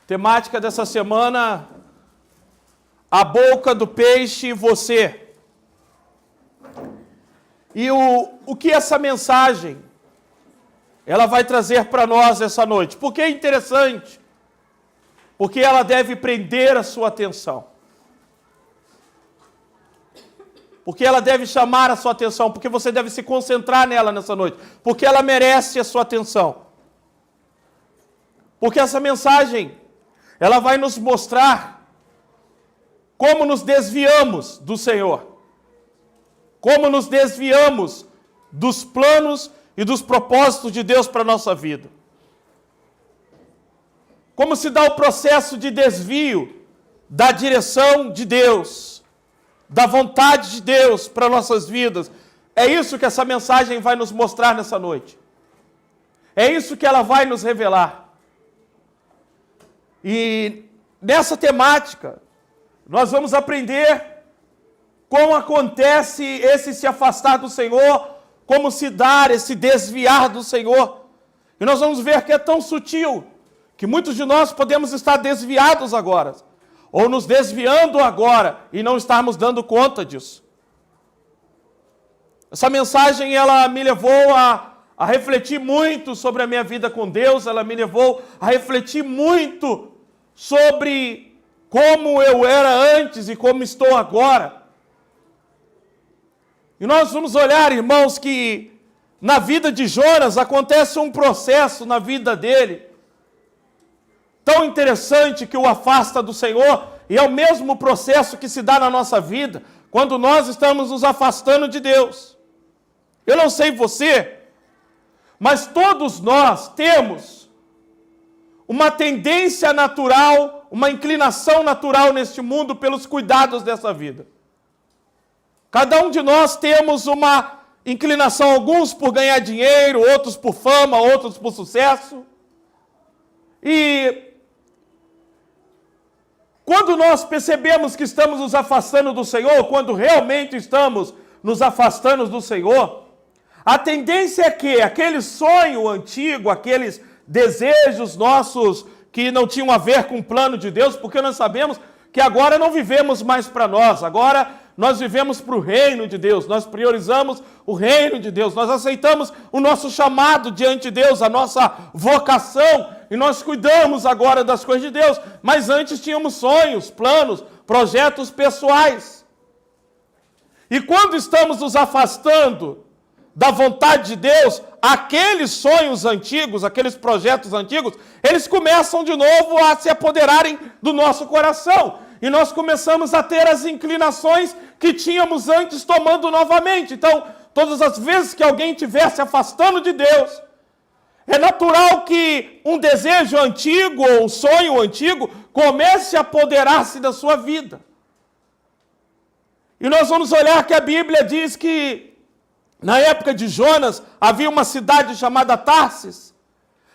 Temática dessa semana, a boca do peixe e você. E o que essa mensagem, ela vai trazer para nós essa noite? Porque é interessante, porque ela deve prender a sua atenção. Porque ela deve chamar a sua atenção, porque você deve se concentrar nela nessa noite, porque ela merece a sua atenção. Porque essa mensagem, ela vai nos mostrar como nos desviamos do Senhor. Como nos desviamos dos planos e dos propósitos de Deus para a nossa vida. Como se dá o processo de desvio da direção de Deus, da vontade de Deus para nossas vidas. É isso que essa mensagem vai nos mostrar nessa noite. É isso que ela vai nos revelar. E nessa temática, nós vamos aprender como acontece esse se afastar do Senhor, como se dar esse desviar do Senhor. E nós vamos ver que é tão sutil, que muitos de nós podemos estar desviados agora, ou nos desviando agora, e não estarmos dando conta disso. Essa mensagem, ela me levou a refletir muito sobre a minha vida com Deus, ela me levou a refletir muito sobre como eu era antes e como estou agora. E nós vamos olhar, irmãos, que na vida de Jonas acontece um processo na vida dele, tão interessante que o afasta do Senhor, e é o mesmo processo que se dá na nossa vida, quando nós estamos nos afastando de Deus. Eu não sei você, mas todos nós temos uma tendência natural, uma inclinação natural neste mundo pelos cuidados dessa vida. Cada um de nós temos uma inclinação, alguns por ganhar dinheiro, outros por fama, outros por sucesso. E quando nós percebemos que estamos nos afastando do Senhor, quando realmente estamos nos afastando do Senhor, a tendência é que aquele sonho antigo, aqueles desejos nossos que não tinham a ver com o plano de Deus, porque nós sabemos que agora não vivemos mais para nós, agora nós vivemos para o reino de Deus, nós priorizamos o reino de Deus, nós aceitamos o nosso chamado diante de Deus, a nossa vocação, e nós cuidamos agora das coisas de Deus, mas antes tínhamos sonhos, planos, projetos pessoais. E quando estamos nos afastando da vontade de Deus, aqueles sonhos antigos, aqueles projetos antigos, eles começam de novo a se apoderarem do nosso coração. E nós começamos a ter as inclinações que tínhamos antes tomando novamente. Então, todas as vezes que alguém estiver se afastando de Deus, é natural que um desejo antigo ou um sonho antigo comece a apoderar-se da sua vida. E nós vamos olhar que a Bíblia diz que na época de Jonas, havia uma cidade chamada Tarsis,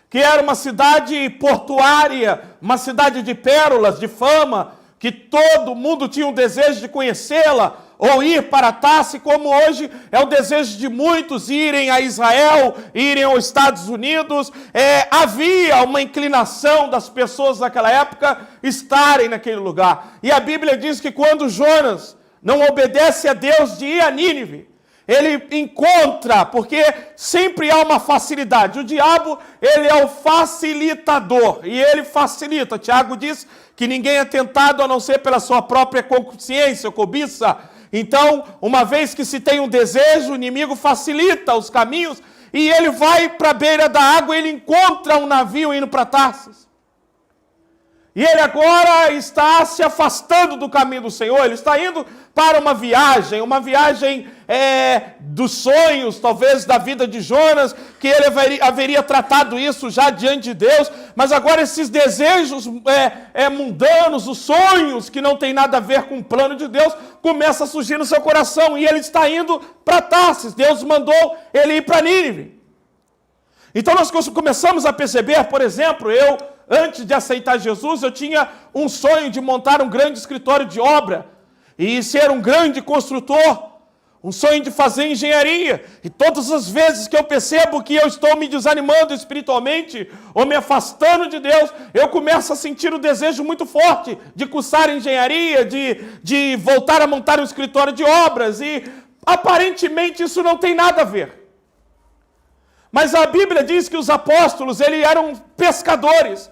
que era uma cidade portuária, uma cidade de pérolas, de fama, que todo mundo tinha um desejo de conhecê-la, ou ir para Tarsis, como hoje é o desejo de muitos irem a Israel, irem aos Estados Unidos. Havia uma inclinação das pessoas naquela época estarem naquele lugar. E a Bíblia diz que quando Jonas não obedece a Deus de ir a Nínive, ele encontra, porque sempre há uma facilidade. O diabo, ele é o facilitador, e ele facilita. Tiago diz que ninguém é tentado a não ser pela sua própria consciência, cobiça. Então, uma vez que se tem um desejo, o inimigo facilita os caminhos, e ele vai para a beira da água, e ele encontra um navio indo para Tarsis. E ele agora está se afastando do caminho do Senhor, ele está indo para uma viagem dos sonhos, talvez da vida de Jonas, que ele haveria tratado isso já diante de Deus, mas agora esses desejos mundanos, os sonhos que não tem nada a ver com o plano de Deus, começam a surgir no seu coração, e ele está indo para Tarsis. Deus mandou ele ir para Nínive. Então nós começamos a perceber, por exemplo, antes de aceitar Jesus, eu tinha um sonho de montar um grande escritório de obra e ser um grande construtor. um sonho de fazer engenharia. E todas as vezes que eu percebo que eu estou me desanimando espiritualmente ou me afastando de Deus, eu começo a sentir o desejo muito forte de cursar engenharia, de voltar a montar um escritório de obras. E aparentemente isso não tem nada a ver. Mas a Bíblia diz que os apóstolos, eles eram pescadores.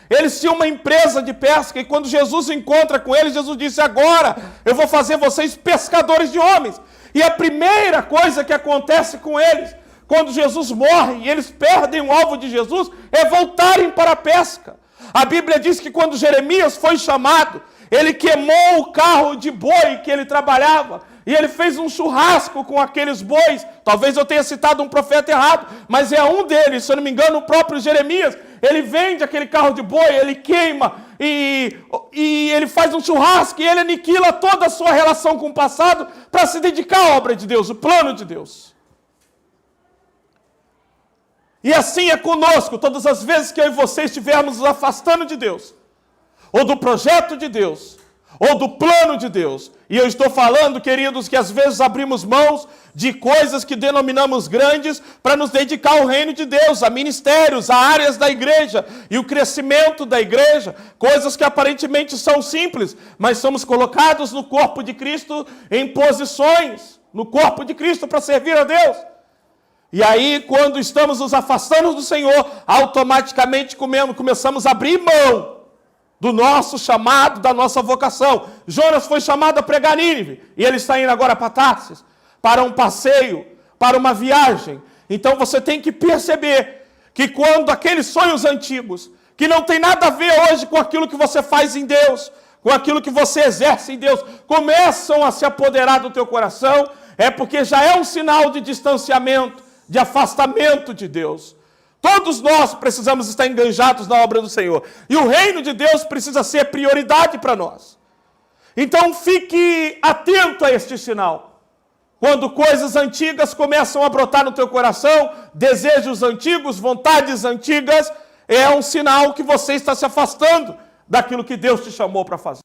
Eles tinham uma empresa de pesca e quando Jesus encontra com eles, Jesus disse, agora eu vou fazer vocês pescadores de homens. E a primeira coisa que acontece com eles, quando Jesus morre e eles perdem o alvo de Jesus, é voltarem para a pesca. A Bíblia diz que quando Jeremias foi chamado, ele queimou o carro de boi que ele trabalhava, e ele fez um churrasco com aqueles bois. Talvez eu tenha citado um profeta errado, mas é um deles, se eu não me engano, o próprio Jeremias. Ele vende aquele carro de boi, ele queima, e ele faz um churrasco, e ele aniquila toda a sua relação com o passado para se dedicar à obra de Deus, o plano de Deus. E assim é conosco, todas as vezes que eu e você estivermos nos afastando de Deus, ou do projeto de Deus, ou do plano de Deus. E eu estou falando, queridos, que às vezes abrimos mãos de coisas que denominamos grandes para nos dedicar ao reino de Deus, a ministérios, a áreas da igreja e o crescimento da igreja, coisas que aparentemente são simples, mas somos colocados no corpo de Cristo em posições, no corpo de Cristo para servir a Deus. E aí, quando estamos nos afastando do Senhor, automaticamente começamos a abrir mão do nosso chamado, da nossa vocação. Jonas foi chamado a pregar Nínive, e ele está indo agora para Tarsis, para um passeio, para uma viagem. Então você tem que perceber que quando aqueles sonhos antigos, que não tem nada a ver hoje com aquilo que você faz em Deus, com aquilo que você exerce em Deus, começam a se apoderar do teu coração, é porque já é um sinal de distanciamento, de afastamento de Deus. Todos nós precisamos estar enganjados na obra do Senhor. E o reino de Deus precisa ser prioridade para nós. Então fique atento a este sinal. Quando coisas antigas começam a brotar no teu coração, desejos antigos, vontades antigas, é um sinal que você está se afastando daquilo que Deus te chamou para fazer.